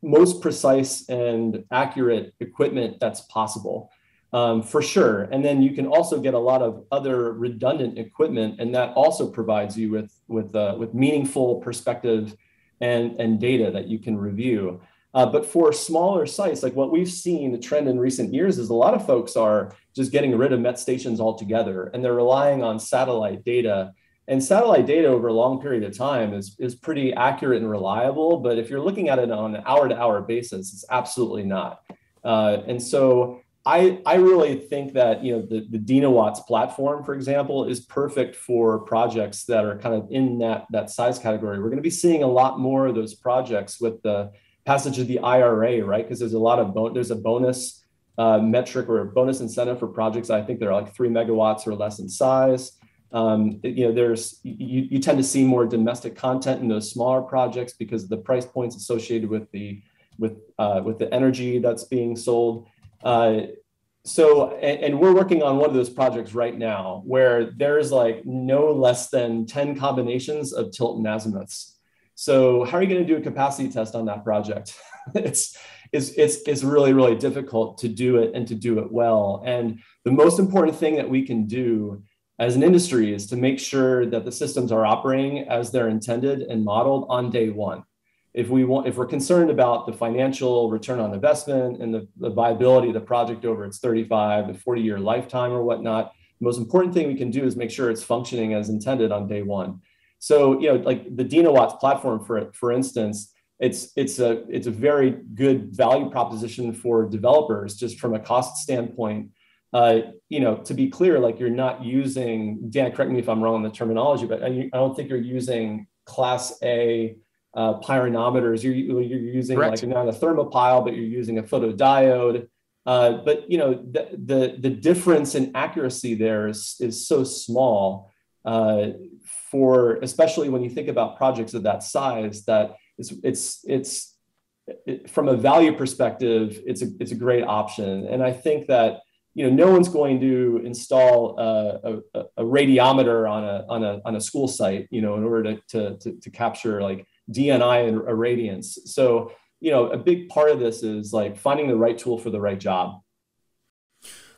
most precise and accurate equipment that's possible. For sure. And then you can also get a lot of other redundant equipment, and that also provides you with meaningful perspective and data that you can review. But for smaller sites, like what we've seen, the trend in recent years is a lot of folks are just getting rid of met stations altogether, and they're relying on satellite data. And satellite data over a long period of time is pretty accurate and reliable. But if you're looking at it on an hour-to-hour basis, it's absolutely not. And so I really think that the Denowatts platform, for example, is perfect for projects that are kind of in that size category. We're going to be seeing a lot more of those projects with the passage of the IRA, right? Because there's a bonus metric or a bonus incentive for projects. I think they're like 3 megawatts or less in size. You tend to see more domestic content in those smaller projects because of the price points associated with the energy that's being sold. And we're working on one of those projects right now where there's like no less than 10 combinations of tilt and azimuths. So how are you going to do a capacity test on that project? It's really, really difficult to do it and to do it well. And the most important thing that we can do as an industry is to make sure that the systems are operating as they're intended and modeled on day one. If we're concerned about the financial return on investment and the viability of the project over its 35 to 40 year lifetime or whatnot, the most important thing we can do is make sure it's functioning as intended on day one. So, like the Denowatts platform, for instance, it's a very good value proposition for developers, just from a cost standpoint. To be clear, like you're not using, Dan, correct me if I'm wrong on the terminology, but I don't think you're using Class A pyranometers. You're using Correct. like not a thermopile, but you're using a photodiode. But the difference in accuracy there is so small, especially when you think about projects of that size, that it's from a value perspective, it's a great option. And I think that no one's going to install a radiometer on a school site, in order to capture like DNI and irradiance. So, a big part of this is like finding the right tool for the right job.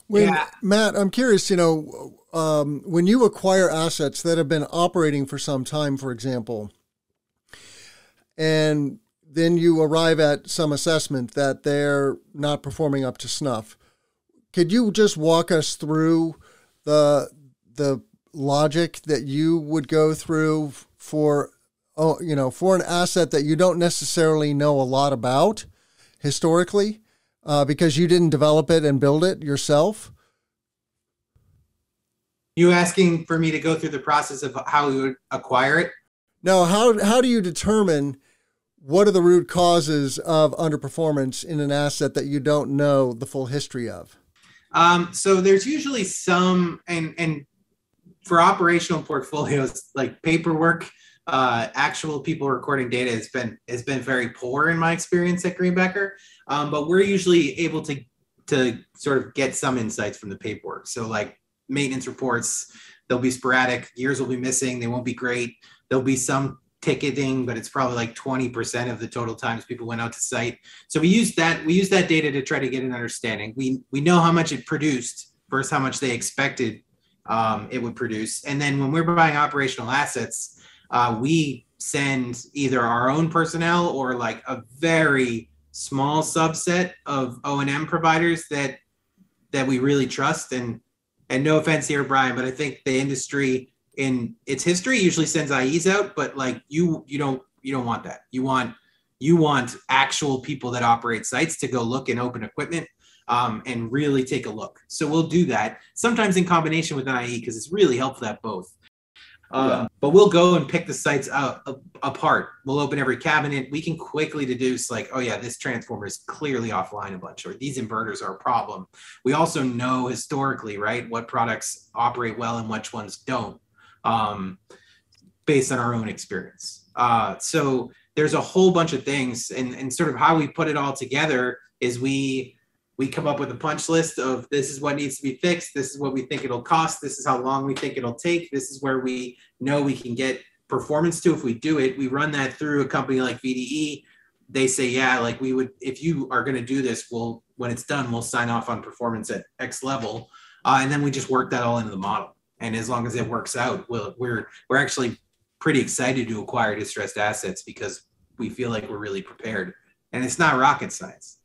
Matt, I'm curious, when you acquire assets that have been operating for some time, for example, and then you arrive at some assessment that they're not performing up to snuff, could you just walk us through the logic that you would go through for an asset that you don't necessarily know a lot about historically, because you didn't develop it and build it yourself? You asking for me to go through the process of how we would acquire it? No, how do you determine what are the root causes of underperformance in an asset that you don't know the full history of? So there's usually some, and for operational portfolios, like paperwork, actual people recording data has been very poor in my experience at Greenbacker. But we're usually able to sort of get some insights from the paperwork. So like maintenance reports, they'll be sporadic, years will be missing, they won't be great. There'll be some ticketing, but it's probably like 20% of the total times people went out to site. So we use that data to try to get an understanding. We know how much it produced versus how much they expected it would produce. And then when we're buying operational assets, we send either our own personnel or like a very small subset of O&M providers that we really trust. And no offense here, Brian, but I think the industry in its history usually sends IEs out, but like you don't want that. You want actual people that operate sites to go look and open equipment and really take a look. So we'll do that sometimes in combination with an IE because it's really helpful to have both. But we'll go and pick the sites apart. We'll open every cabinet. We can quickly deduce like, oh yeah, this transformer is clearly offline a bunch, or these inverters are a problem. We also know historically, right, what products operate well and which ones don't, based on our own experience. So there's a whole bunch of things, and sort of how we put it all together is we come up with a punch list of this is what needs to be fixed. This is what we think it'll cost. This is how long we think it'll take. This is where we know we can get performance to if we do it. We run that through a company like VDE. They say, yeah, like we would, if you are going to do this, when it's done, we'll sign off on performance at X level. And then we just work that all into the model. And as long as it works out, we're actually pretty excited to acquire distressed assets because we feel like we're really prepared. And it's not rocket science.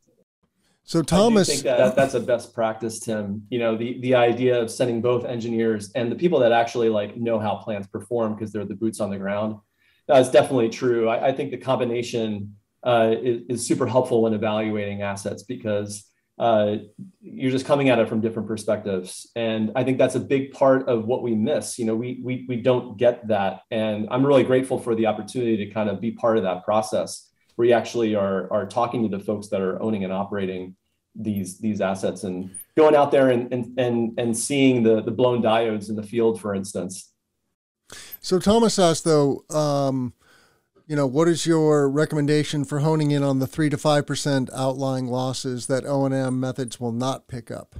So Thomas, I think that's a best practice, Tim. The idea of sending both engineers and the people that actually like know how plants perform because they're the boots on the ground. That's definitely true. I think the combination is super helpful when evaluating assets because you're just coming at it from different perspectives. And I think that's a big part of what we miss. We don't get that. And I'm really grateful for the opportunity to kind of be part of that process where you actually are talking to the folks that are owning and operating these assets and going out there and seeing the blown diodes in the field, for instance. So Thomas asked, though, what is your recommendation for honing in on the 3 to 5% outlying losses that O&M methods will not pick up?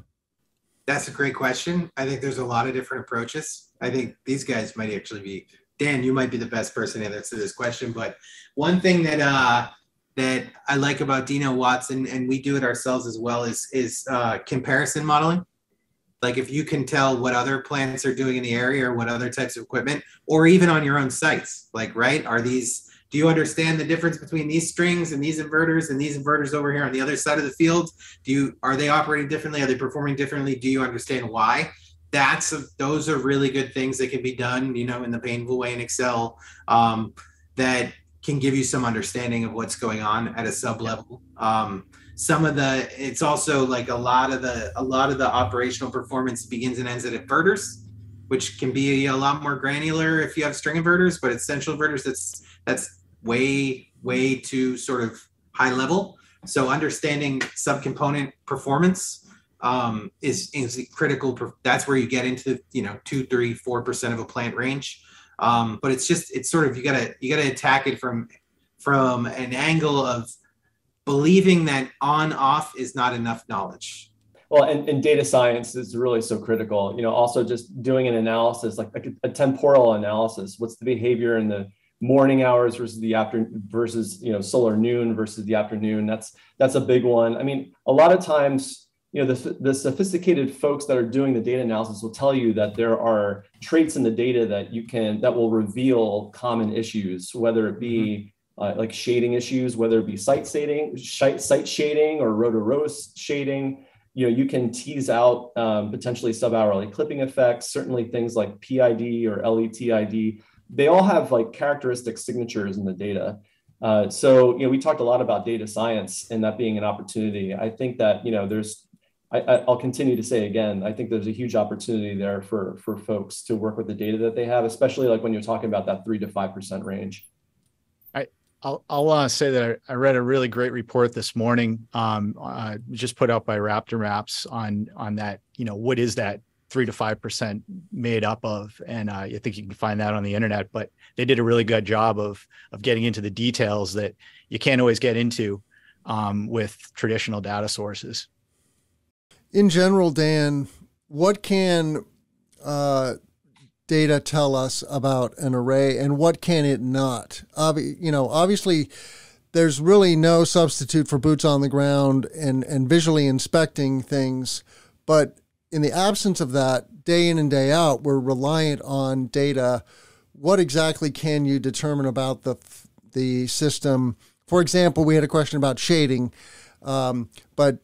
That's a great question. I think there's a lot of different approaches. I think these guys might actually be, Dan, you might be the best person to answer this question. But one thing that I like about Denowatts, and we do it ourselves as well, is comparison modeling. Like if you can tell what other plants are doing in the area or what other types of equipment, or even on your own sites, like, right, do you understand the difference between these strings and these inverters over here on the other side of the field? Are they operating differently? Are they performing differently? Do you understand why? those are really good things that can be done, in the painful way in Excel, that can give you some understanding of what's going on at a sub level. It's also like a lot of the operational performance begins and ends at inverters, which can be a lot more granular if you have string inverters, but essential inverters, that's way too sort of high level. So understanding subcomponent performance is critical. That's where you get into 2, 3, 4% of a plant range. But it's sort of you gotta attack it from an angle of believing that on off is not enough knowledge. Well, and data science is really so critical. Also just doing an analysis, like a temporal analysis. What's the behavior in the morning hours versus the afternoon versus solar noon versus the afternoon? That's a big one. I mean, a lot of times, the sophisticated folks that are doing the data analysis will tell you that there are traits in the data that will reveal common issues, whether it be like shading issues, whether it be site shading or row-to-row shading. You can tease out potentially sub-hourly clipping effects, certainly things like PID or LETID. They all have like characteristic signatures in the data. So we talked a lot about data science and that being an opportunity. I think that I'll continue to say again, I think there's a huge opportunity there for folks to work with the data that they have, especially like when you're talking about that 3 to 5% range. I'll say that I read a really great report this morning, just put out by Raptor Maps on that. What is that 3 to 5% made up of? And I think you can find that on the internet. But they did a really good job of getting into the details that you can't always get into with traditional data sources. In general, Dan, what can data tell us about an array and what can it not? Obviously, there's really no substitute for boots on the ground and visually inspecting things. But in the absence of that, day in and day out, we're reliant on data. What exactly can you determine about the system? For example, we had a question about shading. But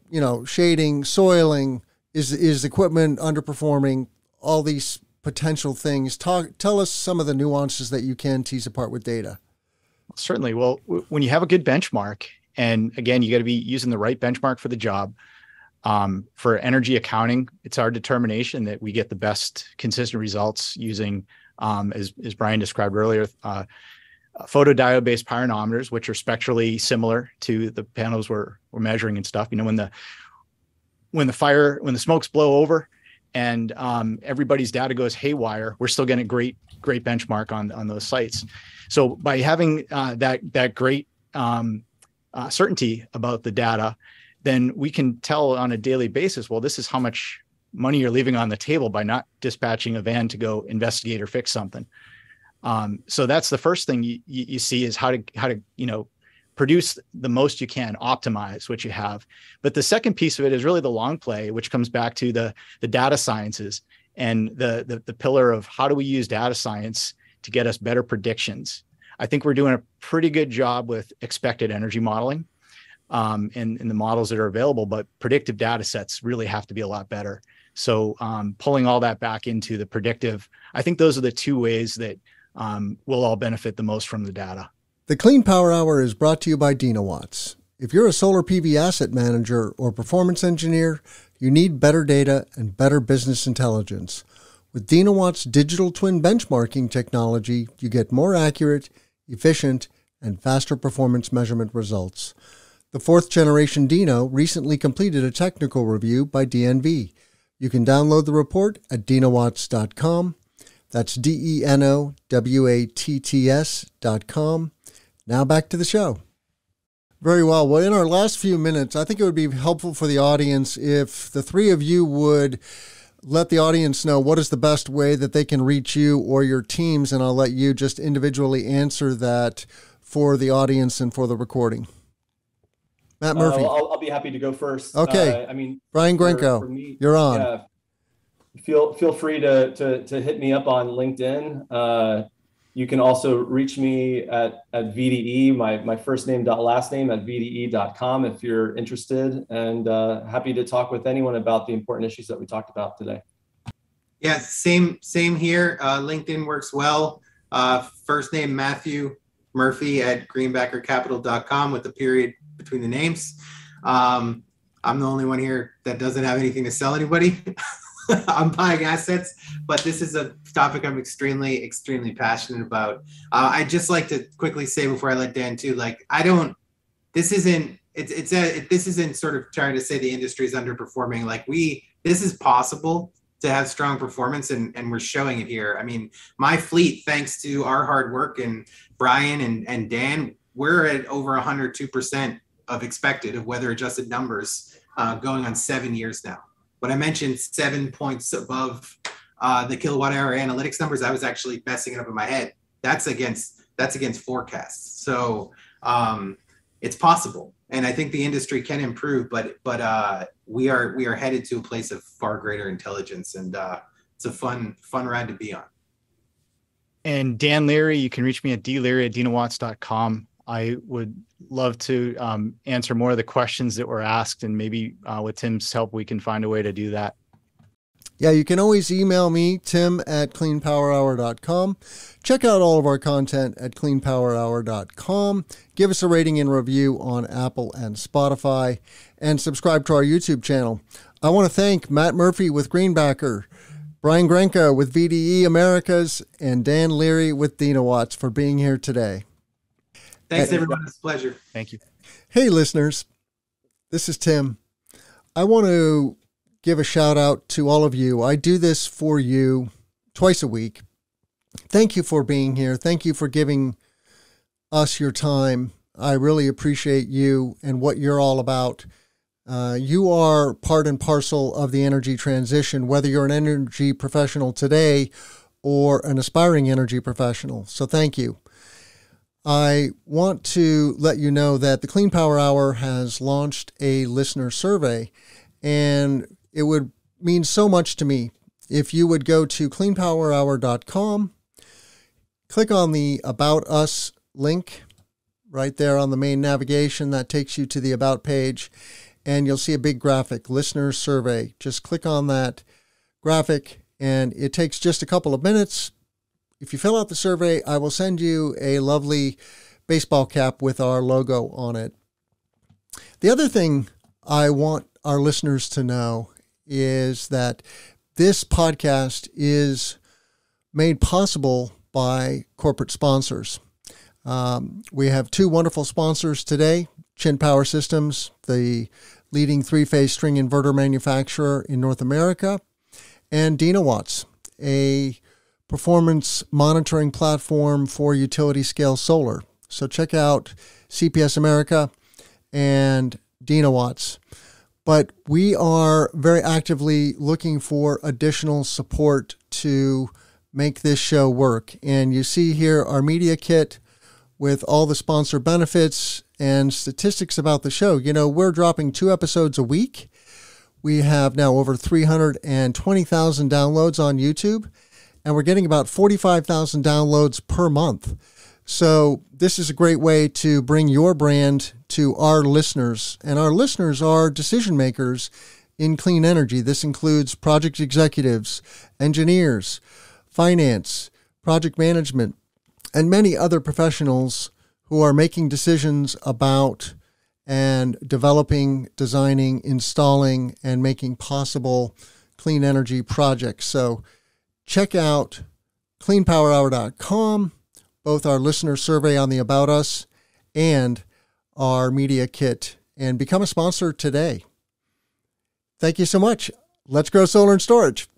shading, soiling, is equipment underperforming, all these potential things. Tell us some of the nuances that you can tease apart with data. Certainly. Well, when you have a good benchmark, and again, you got to be using the right benchmark for the job. For energy accounting, it's our determination that we get the best consistent results using, as Brian described earlier, photodiode-based pyranometers, which are spectrally similar to the panels we're measuring and stuff. When the smokes blow over and everybody's data goes haywire, we're still getting a great benchmark on those sites. So by having that great certainty about the data, then we can tell on a daily basis, well, this is how much money you're leaving on the table by not dispatching a van to go investigate or fix something. So that's the first thing you see is how to produce the most you can, optimize what you have. But the second piece of it is really the long play, which comes back to the data sciences and the pillar of how do we use data science to get us better predictions. I think we're doing a pretty good job with expected energy modeling in the models that are available, but predictive data sets really have to be a lot better. So pulling all that back into the predictive, I think those are the two ways that we'll all benefit the most from the data. The Clean Power Hour is brought to you by Denowatts. If you're a solar PV asset manager or performance engineer, you need better data and better business intelligence. With Denowatts' digital twin benchmarking technology, you get more accurate, efficient, and faster performance measurement results. The 4th generation Deno recently completed a technical review by DNV. You can download the report at denowatts.com. That's DENOWATTS.com. Now back to the show. Very well. Well, in our last few minutes, I think it would be helpful for the audience if the three of you would let the audience know what is the best way that they can reach you or your teams, and I'll let you just individually answer that for the audience and for the recording. Matt Murphy. I'll be happy to go first. Okay. Brian Grenko, for me, you're on. Yeah, feel free to hit me up on LinkedIn. You can also reach me at VDE, my first name last name at VDE.com if you're interested, and happy to talk with anyone about the important issues that we talked about today. Yeah, same here. LinkedIn works well. First name Matthew Murphy at greenbackercapital.com with a period between the names. I'm the only one here that doesn't have anything to sell anybody. I'm buying assets, but this is a topic I'm extremely, extremely passionate about. I'd just like to quickly say before I let Dan too, this isn't sort of trying to say the industry is underperforming. This is possible to have strong performance, and we're showing it here. I mean, my fleet, thanks to our hard work and Brian and Dan, we're at over 102% of expected of weather adjusted numbers going on 7 years now. When I mentioned 7 points above the kilowatt hour analytics numbers, I was actually messing it up in my head. That's against forecasts. So it's possible. And I think the industry can improve, but we are headed to a place of far greater intelligence, and it's a fun ride to be on. And Dan Leary, you can reach me at dleary@denowatts.com. I would love to answer more of the questions that were asked, and maybe with Tim's help, we can find a way to do that. Yeah, you can always email me, tim@cleanpowerhour.com. Check out all of our content at cleanpowerhour.com. Give us a rating and review on Apple and Spotify, and subscribe to our YouTube channel. I want to thank Matt Murphy with Greenbacker, Brian Grenko with VDE Americas, and Dan Leary with Denowatts for being here today. Thanks, everyone. It's a pleasure. Thank you. Hey, listeners. This is Tim. I want to give a shout out to all of you. I do this for you twice a week. Thank you for being here. Thank you for giving us your time. I really appreciate you and what you're all about. You are part and parcel of the energy transition, whether you're an energy professional today or an aspiring energy professional. So thank you. I want to let you know that the Clean Power Hour has launched a listener survey, and it would mean so much to me if you would go to cleanpowerhour.com, click on the About Us link right there on the main navigation. That takes you to the About page, and you'll see a big graphic, Listener Survey. Just click on that graphic, and it takes just a couple of minutes. If you fill out the survey, I will send you a lovely baseball cap with our logo on it. The other thing I want our listeners to know is that this podcast is made possible by corporate sponsors. We have two wonderful sponsors today, Chin Power Systems, the leading three-phase string inverter manufacturer in North America, and Denowatts, a performance monitoring platform for utility scale solar. So check out CPS America and Denowatts. But we are very actively looking for additional support to make this show work. And you see here our media kit with all the sponsor benefits and statistics about the show. You know, we're dropping 2 episodes a week. We have now over 320,000 downloads on YouTube, and we're getting about 45,000 downloads per month. So this is a great way to bring your brand to our listeners. And our listeners are decision makers in clean energy. This includes project executives, engineers, finance, project management, and many other professionals who are making decisions about and developing, designing, installing, and making possible clean energy projects. So check out cleanpowerhour.com, both our listener survey on the About Us and our media kit, and become a sponsor today. Thank you so much. Let's grow solar and storage.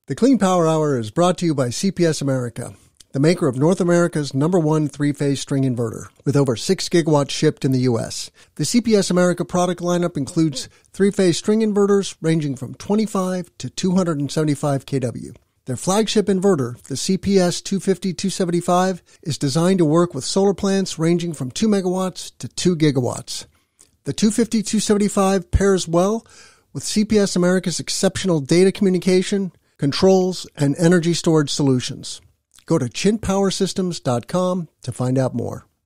The Clean Power Hour is brought to you by CPS America, the maker of North America's #1 three-phase string inverter, with over 6 gigawatts shipped in the U.S. The CPS America product lineup includes three-phase string inverters ranging from 25 to 275 kW. Their flagship inverter, the CPS 250-275, is designed to work with solar plants ranging from 2 megawatts to 2 gigawatts. The 250-275 pairs well with CPS America's exceptional data communication, controls, and energy storage solutions. Go to chinpowersystems.com to find out more.